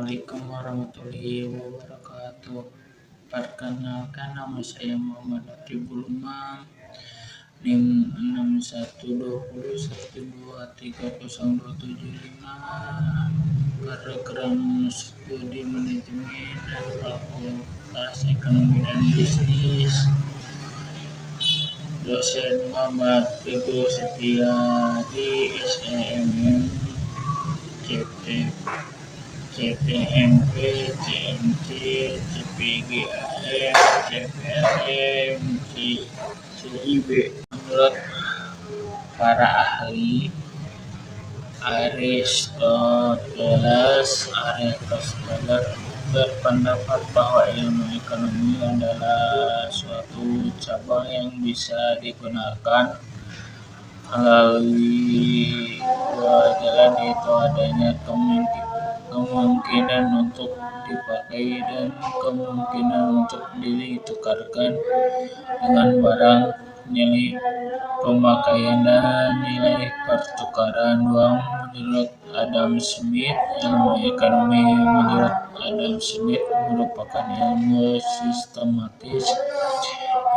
Assalamualaikum warahmatullahi wabarakatuh. Perkenalkan, nama saya Muhammad Ariful Umam, NIM 612012300275, program studi manajemen dan fakultas ekonomi dan bisnis. Dosen Muhammad Teguh Setiadi, SEMM, CPMP, CMC, CPGAM, CPLM, CIB. Menurut para ahli, Aristoteles berpendapat bahwa ilmu ekonomi adalah suatu cabang yang bisa digunakan melalui dua jalan, yaitu adanya kemungkinan untuk dipakai dan kemungkinan untuk ditukarkan dengan barang, nilai pemakaian dan nilai pertukaran uang. Menurut Adam Smith, ilmu ekonomi menurut Adam Smith merupakan ilmu sistematis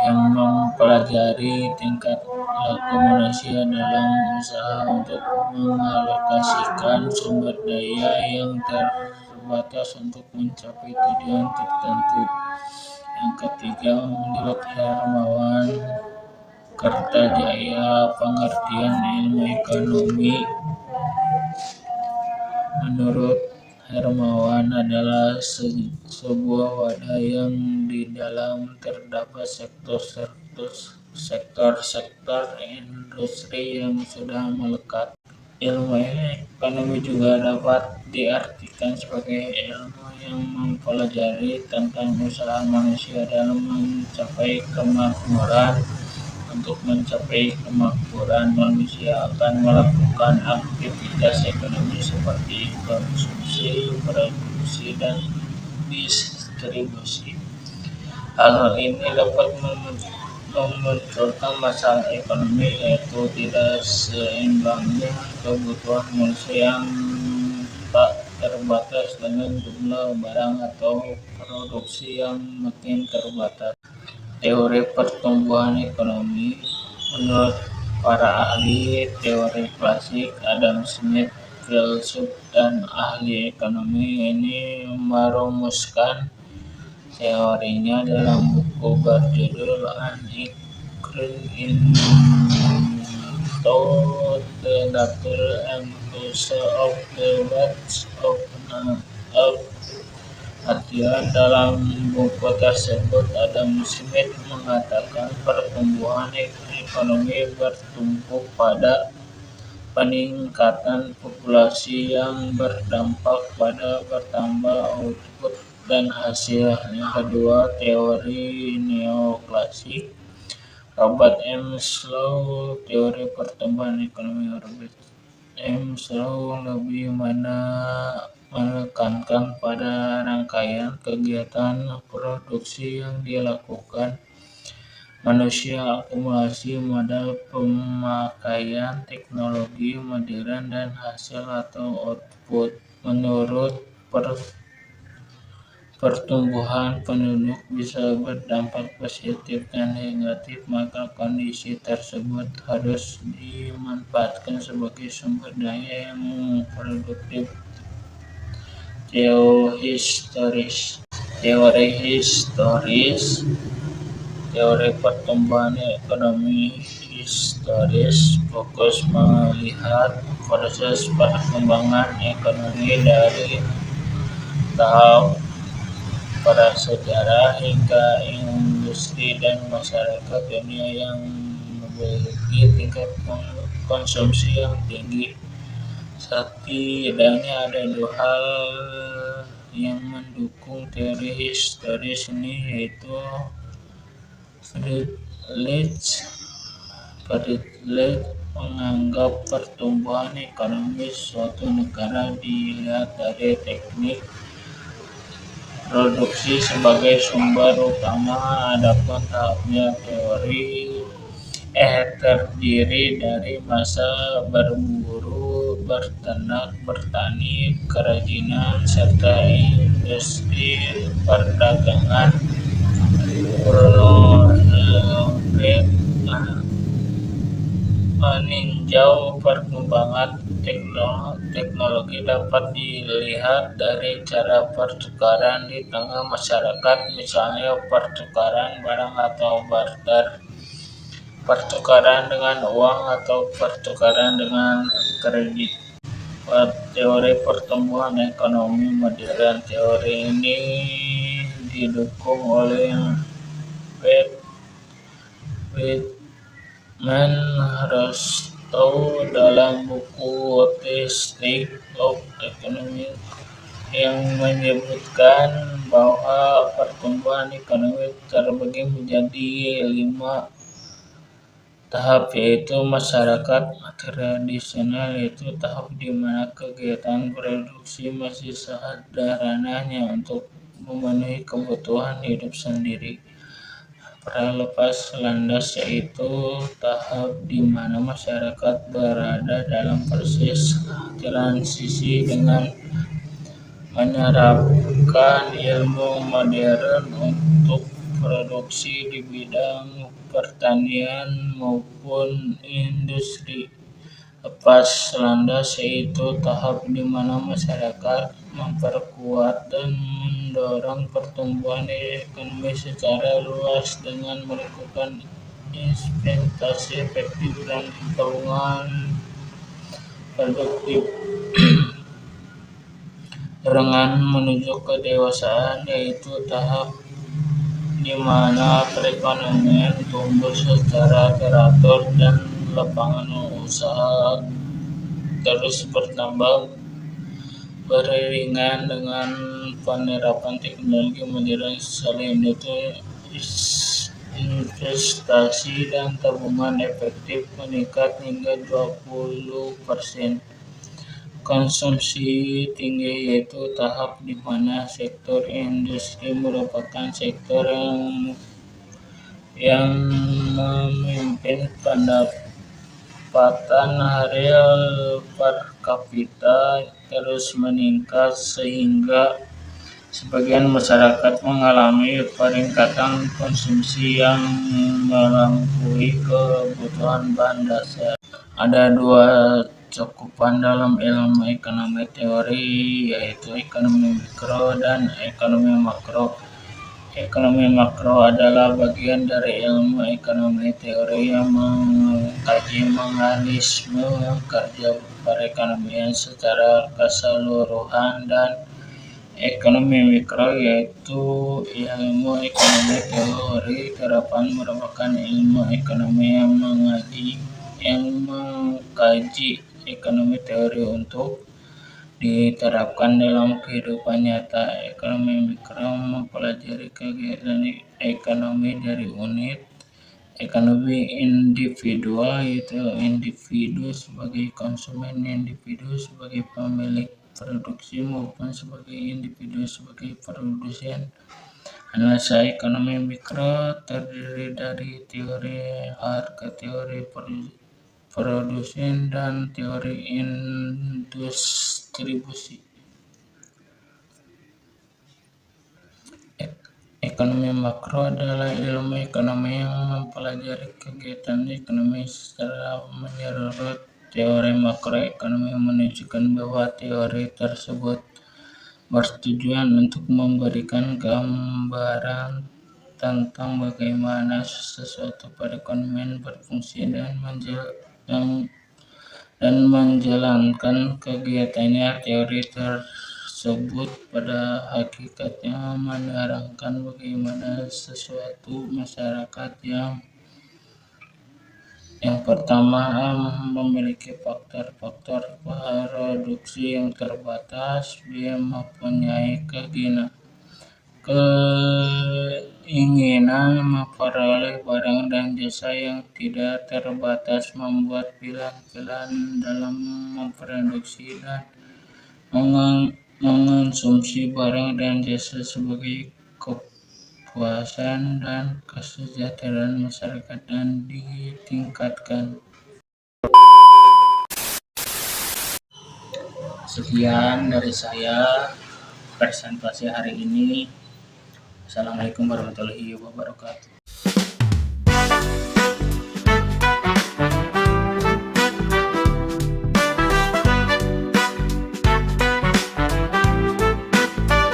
yang mempelajari tingkat laku manusia dalam usaha untuk mengalokasikan sumber daya yang terbatas untuk mencapai tujuan tertentu. Yang ketiga, menurut Hermawan Kertajaya, pengertian ilmu ekonomi menurut Hermawan adalah sebuah wadah yang di dalam terdapat sektor-sektor industri yang sudah melekat. Ilmu ekonomi juga dapat diartikan sebagai ilmu yang mempelajari tentang usaha manusia dalam mencapai kemakmuran. Untuk mencapai kemakmuran, manusia akan melakukan aktivitas ekonomi seperti konsumsi, produksi, dan distribusi. Hal ini dapat memunculkan masalah ekonomi, yaitu tidak seimbangnya kebutuhan manusia yang tak terbatas dengan jumlah barang atau produksi yang makin terbatas. Teori pertumbuhan ekonomi menurut para ahli teori klasik, Adam Smith, filsuf dan ahli ekonomi ini merumuskan teorinya dalam buku berjudul An Inquiry into the Nature and Use of the Wealth of Artian. Dalam buku tersebut, Adam Smith mengatakan pertumbuhan ekonomi bertumpu pada peningkatan populasi yang berdampak pada bertambah output dan hasil. Yang kedua, teori neoklasik, Robert M. Slow, teori pertumbuhan ekonomi. Robert M. Slow lebih menekankan pada rangkaian kegiatan produksi yang dilakukan manusia, akumulasi modal pemakaian teknologi modern, dan hasil atau output. Menurut pertumbuhan penduduk bisa berdampak positif dan negatif, maka kondisi tersebut harus dimanfaatkan sebagai sumber daya yang produktif. Teori historis, teori pertumbuhan ekonomi historis fokus melihat proses perkembangan ekonomi dari tahap prasejarah hingga industri dan masyarakat dunia yang memiliki tingkat konsumsi yang tinggi. Setidaknya ada dua hal yang mendukung teori historis ini, yaitu Friedrich menganggap pertumbuhan ekonomi suatu negara dilihat dari teknik produksi sebagai sumber utama. Adapun tahapnya terdiri dari masa berburu, berternak, bertani, kerajinan, serta industri perdagangan. Bruno meninjau perkembangan teknologi dapat dilihat dari cara pertukaran di tengah masyarakat, misalnya pertukaran barang atau barter, pertukaran dengan uang atau pertukaran dengan kredit. Teori pertumbuhan ekonomi modern. Teori ini didukung oleh Whitman Rostow dalam buku What is State of Economy yang menyebutkan bahwa pertumbuhan ekonomi terbagi menjadi 5 tahap, yaitu masyarakat tradisional, yaitu tahap di mana kegiatan produksi masih sederhananya untuk memenuhi kebutuhan hidup sendiri. Lepas landas, yaitu tahap di mana masyarakat berada dalam proses transisi dengan menerapkan ilmu modern untuk produksi di bidang pertanian maupun industri. Lepas landas, yaitu tahap di mana masyarakat memperkuat dan mendorong pertumbuhan ekonomi secara luas dengan melakukan investasi efektif dan gabungan produktif. Dengan menuju kedewasaan, yaitu tahap di mana perekonomian tumbuh secara teratur dan lapangan usaha terus bertambah beriringan dengan penerapan teknologi modern. Selain itu, investasi dan tabungan efektif meningkat hingga 20%. Konsumsi tinggi, yaitu tahap di mana sektor industri merupakan sektor yang memimpin pendapatan real per kapita terus meningkat, sehingga sebagian masyarakat mengalami peningkatan konsumsi yang melampaui kebutuhan bahan dasar. Ada 2 cakupan dalam ilmu ekonomi teori, yaitu ekonomi mikro dan ekonomi makro. Ekonomi makro adalah bagian dari ilmu ekonomi teori yang mengkaji mekanisme kerja perekonomian secara keseluruhan, dan ekonomi mikro, yaitu ilmu ekonomi teori terapan, merupakan ilmu ekonomi yang mengkaji ekonomi teori untuk diterapkan dalam kehidupan nyata. Ekonomi mikro mempelajari kegiatan ekonomi dari unit ekonomi individual, yaitu individu sebagai konsumen, individu sebagai pemilik produksi, maupun sebagai individu sebagai produsen. Analisa ekonomi mikro terdiri dari teori harga, teori produsen, dan teori distribusi. Ekonomi makro adalah ilmu ekonomi yang mempelajari kegiatan ekonomi secara menyeluruh. Teori makroekonomi menunjukkan bahwa teori tersebut bertujuan untuk memberikan gambaran tentang bagaimana sesuatu perekonomian berfungsi dan menjalankan kegiatannya. Teori tersebut pada hakikatnya menerangkan bagaimana sesuatu masyarakat yang pertama memiliki faktor-faktor produksi yang terbatas, dia mempunyai keinginan memperoleh barang dan jasa yang tidak terbatas, membuat pilihan-pilihan dalam memproduksi dan mengonsumsi barang dan jasa sebagai kepuasan dan kesejahteraan masyarakat dan ditingkatkan. Sekian dari saya presentasi hari ini. Assalamualaikum warahmatullahi wabarakatuh.